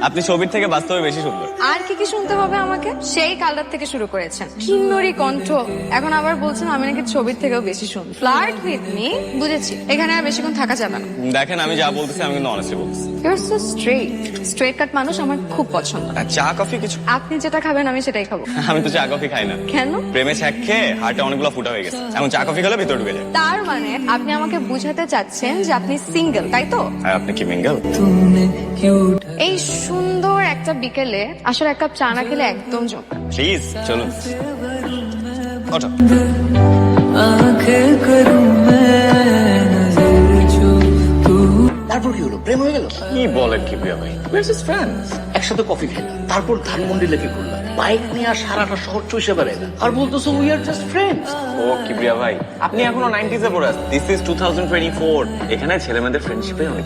আপনি ছবির থেকে বাস্তবে বেশি সুন্দর। আর কি কি শুনতে হবে আমাকে? সেই কালটার থেকে শুরু করেছেন, কিন্নরি কণ্ঠ, এখন আবার বলছেন আমি নাকি ছবির থেকেও বেশি সুন্দর। ফ্লার্ট উইথ মি, বুঝেছি। এখানে আর বেশিক্ষণ থাকা যাবে না। দেখেন আমি যা বলতেছি আমি কিন্তু অনেস্টলি বলতেছি। Your so straight. স্ট্রেট কাট মানুষ আমার খুব পছন্দ। আর চা কফি কিছু? আপনি যেটা খাবেন আমি সেটাই খাবো। আমি তো চা কফি খাই না। কেন? প্রেমে ছ্যাক খেয়ে হার্টে অনেকগুলো ফুটা হয়ে গেছে, এখন চা কফি খেলে ভিতর ঢুকে যায়। তার মানে আপনি আমাকে বুঝাতে চাচ্ছেন যে আপনি সিঙ্গেল, তাই তো? আর আপনি কি মিঙ্গেল? এই সুন্দর একটা বিকেলে আসলে এক কাপ চা না খেলে একদম জমে না। প্লিজ চলুন। ওঠো। তারপর কি হলো? প্রেম হয়ে গেল? কি বলেন কিবরিয়া ভাই? Where's his friends? একসাথে কফি খেলাম, তারপর ধানমন্ডি লেকে ঘুরলাম, বাইক নিয়ে আর সারাটা শহর চষে বেড়াইলাম, আর বলতেছো উই আর জাস্ট ফ্রেন্ডস। ও কিবরিয়া ভাই, আপনি এখনো 90s এ পড়ে আছেন। This is 2024। এখানে ছেলে মেয়েদের ফ্রেন্ডশিপে অনেক